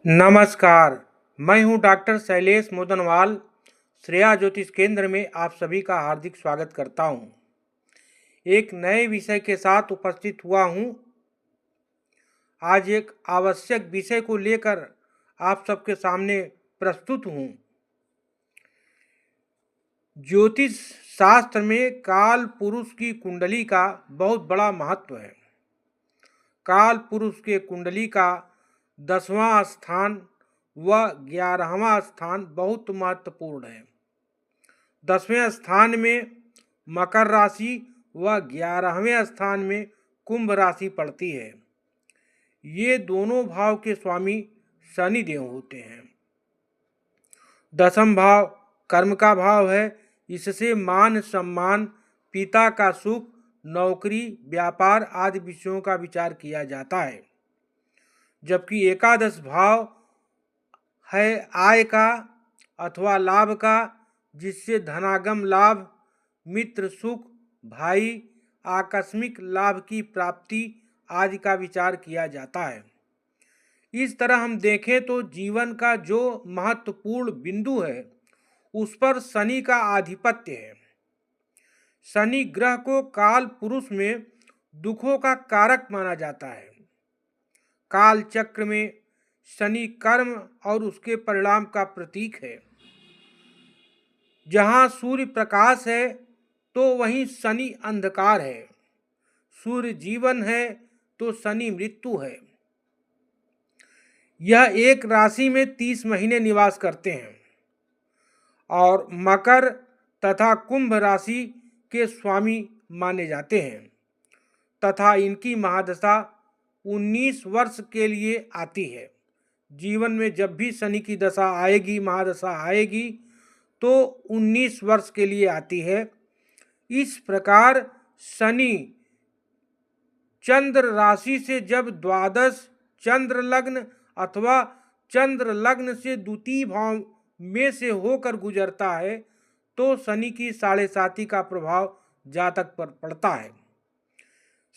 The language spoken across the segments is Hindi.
नमस्कार। मैं हूं डॉक्टर शैलेश मोदनवाल। श्रेया ज्योतिष केंद्र में आप सभी का हार्दिक स्वागत करता हूं। एक नए विषय के साथ उपस्थित हुआ हूं। आज एक आवश्यक विषय को लेकर आप सबके सामने प्रस्तुत हूं। ज्योतिष शास्त्र में काल पुरुष की कुंडली का बहुत बड़ा महत्व है। काल पुरुष के कुंडली का 10वां स्थान व 11वां स्थान बहुत महत्वपूर्ण है। 10वें स्थान में मकर राशि व 11वें स्थान में कुंभ राशि पड़ती है। ये दोनों भाव के स्वामी शनि देव होते हैं। 10वां भाव कर्म का भाव है। इससे मान सम्मान, पिता का सुख, नौकरी, व्यापार आदि विषयों का विचार किया जाता है। जबकि एकादश भाव है आय का अथवा लाभ का, जिससे धनागम लाभ, मित्र सुख, भाई, आकस्मिक लाभ की प्राप्ति आदि का विचार किया जाता है। इस तरह हम देखें तो जीवन का जो महत्वपूर्ण बिंदु है उस पर शनि का आधिपत्य है। शनि ग्रह को काल पुरुष में दुखों का कारक माना जाता है। काल चक्र में शनि कर्म और उसके परिणाम का प्रतीक है। जहाँ सूर्य प्रकाश है तो वहीं शनि अंधकार है। सूर्य जीवन है तो शनि मृत्यु है। यह एक राशि में 30 महीने निवास करते हैं और मकर तथा कुंभ राशि के स्वामी माने जाते हैं तथा इनकी महादशा 19 वर्ष के लिए आती है। जीवन में जब भी शनि की दशा आएगी, महादशा आएगी, तो 19 वर्ष के लिए आती है। इस प्रकार शनि चंद्र राशि से जब द्वादश चंद्र लग्न अथवा चंद्र लग्न से द्वितीय भाव में से होकर गुजरता है तो शनि की 7.5 का प्रभाव जातक पर पड़ता है।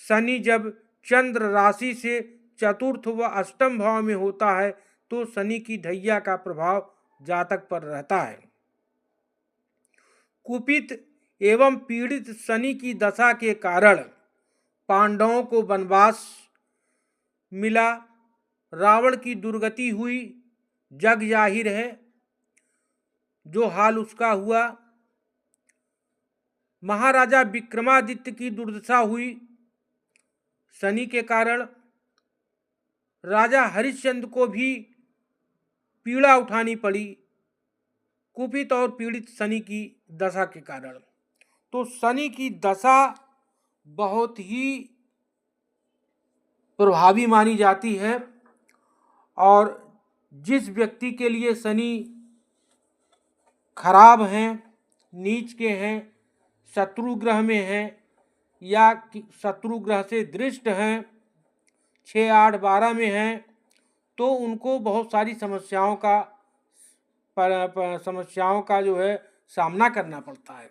शनि जब चंद्र राशि से चतुर्थ व अष्टम भाव में होता है तो शनि की ढैया का प्रभाव जातक पर रहता है। कुपित एवं पीड़ित शनि की दशा के कारण पांडवों को वनवास मिला, रावण की दुर्गति हुई, जग जाहिर है जो हाल उसका हुआ। महाराजा विक्रमादित्य की दुर्दशा हुई शनि के कारण। राजा हरिश्चंद्र को भी पीड़ा उठानी पड़ी कुपित और पीड़ित शनि की दशा के कारण। तो शनि की दशा बहुत ही प्रभावी मानी जाती है और जिस व्यक्ति के लिए शनि खराब हैं, नीच के हैं, शत्रु ग्रह में हैं या शत्रु ग्रह से दृष्ट हैं, 6, 8, 12 में हैं, तो उनको बहुत सारी समस्याओं का जो है सामना करना पड़ता है।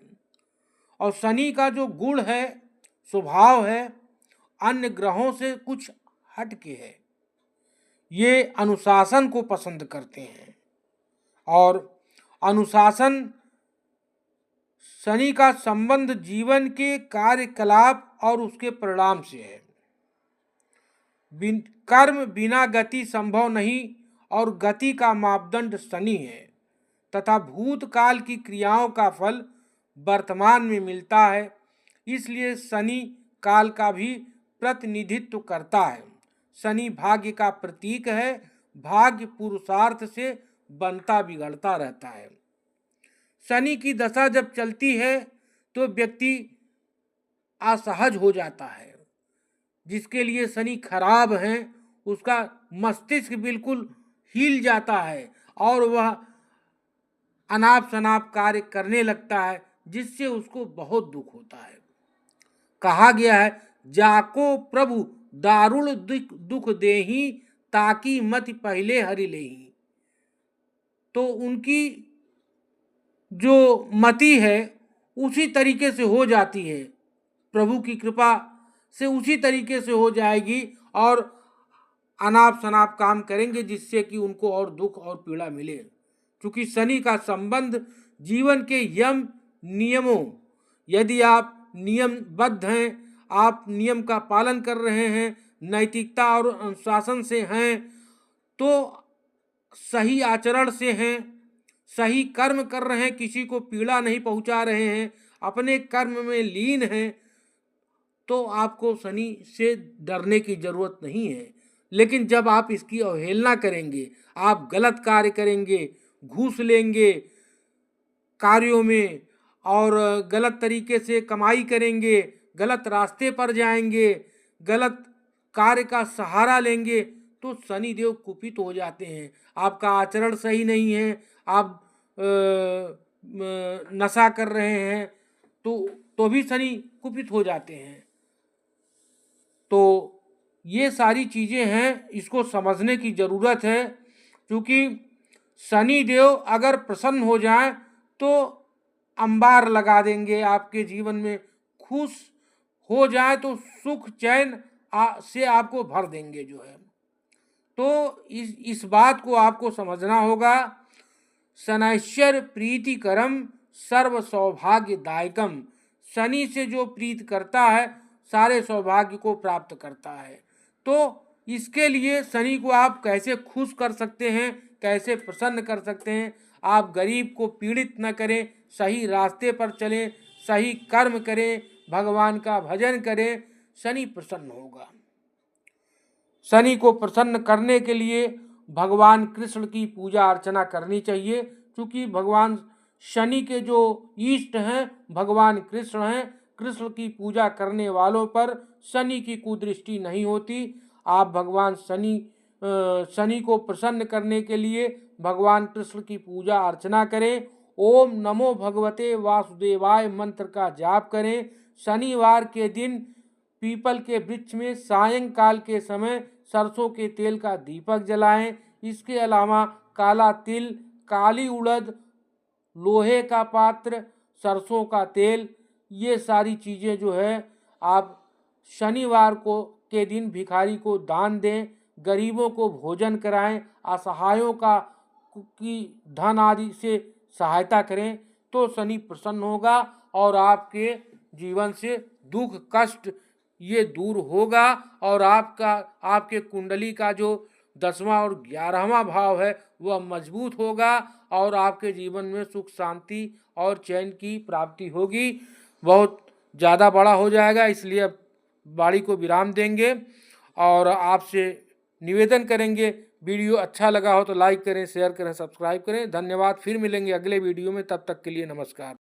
और शनि का जो गुण है, स्वभाव है, अन्य ग्रहों से कुछ हट के है। ये अनुशासन को पसंद करते हैं और अनुशासन शनि का संबंध जीवन के कार्यकलाप और उसके परिणाम से है। कर्म बिना गति संभव नहीं और गति का मापदंड शनि है तथा भूतकाल की क्रियाओं का फल वर्तमान में मिलता है। इसलिए शनि काल का भी प्रतिनिधित्व करता है। शनि भाग्य का प्रतीक है। भाग्य पुरुषार्थ से बनता बिगड़ता रहता है। शनि की दशा जब चलती है तो व्यक्ति असहज हो जाता है। जिसके लिए शनि खराब है उसका मस्तिष्क बिल्कुल हिल जाता है और वह अनाप शनाप कार्य करने लगता है, जिससे उसको बहुत दुख होता है। कहा गया है, जाको प्रभु दारुण दुख देही ताकि मति पहले हरि लेही। तो उनकी जो मति है उसी तरीके से हो जाती है, प्रभु की कृपा से उसी तरीके से हो जाएगी और अनाप शनाप काम करेंगे जिससे कि उनको और दुख और पीड़ा मिले। क्योंकि शनि का संबंध जीवन के यम नियमों, यदि आप नियमबद्ध हैं, आप नियम का पालन कर रहे हैं, नैतिकता और अनुशासन से हैं, तो सही आचरण से हैं, सही कर्म कर रहे हैं, किसी को पीड़ा नहीं पहुंचा रहे हैं, अपने कर्म में लीन हैं, तो आपको शनि से डरने की जरूरत नहीं है। लेकिन जब आप इसकी अवहेलना करेंगे, आप गलत कार्य करेंगे, घूस लेंगे कार्यों में और गलत तरीके से कमाई करेंगे, गलत रास्ते पर जाएंगे, गलत कार्य का सहारा लेंगे, तो शनिदेव कुपित हो जाते हैं। आपका आचरण सही नहीं है, आप नशा कर रहे हैं तो भी शनि कुपित हो जाते हैं। तो ये सारी चीज़ें हैं, इसको समझने की ज़रूरत है। क्योंकि शनि देव अगर प्रसन्न हो जाए तो अंबार लगा देंगे आपके जीवन में, खुश हो जाए तो सुख चैन से आपको भर देंगे जो है। तो इस बात को आपको समझना होगा। शनैश्वर प्रीतिकरम सर्व सौभाग्यदायकम, शनि से जो प्रीत करता है सारे सौभाग्य को प्राप्त करता है। तो इसके लिए शनि को आप कैसे खुश कर सकते हैं, कैसे प्रसन्न कर सकते हैं? आप गरीब को पीड़ित न करें, सही रास्ते पर चलें, सही कर्म करें, भगवान का भजन करें, शनि प्रसन्न होगा। शनि को प्रसन्न करने के लिए भगवान कृष्ण की पूजा अर्चना करनी चाहिए। क्योंकि भगवान शनि के जो इष्ट हैं भगवान कृष्ण हैं। कृष्ण की पूजा करने वालों पर शनि की कुदृष्टि नहीं होती। आप भगवान शनि को प्रसन्न करने के लिए भगवान कृष्ण की पूजा अर्चना करें। ओम नमो भगवते वासुदेवाय मंत्र का जाप करें। शनिवार के दिन पीपल के वृक्ष में सायंकाल के समय सरसों के तेल का दीपक जलाएं। इसके अलावा काला तिल, काली उड़द, लोहे का पात्र, सरसों का तेल, ये सारी चीज़ें जो है आप शनिवार को के दिन भिखारी को दान दें, गरीबों को भोजन कराएं, असहायों की धन आदि से सहायता करें, तो शनि प्रसन्न होगा और आपके जीवन से दुख कष्ट ये दूर होगा। और आपके कुंडली का जो 10वां और 11वां भाव है वह मजबूत होगा और आपके जीवन में सुख शांति और चैन की प्राप्ति होगी। बहुत ज़्यादा बड़ा हो जाएगा, इसलिए अब वाणी को विराम देंगे और आपसे निवेदन करेंगे, वीडियो अच्छा लगा हो तो लाइक करें, शेयर करें, सब्सक्राइब करें। धन्यवाद। फिर मिलेंगे अगले वीडियो में, तब तक के लिए नमस्कार।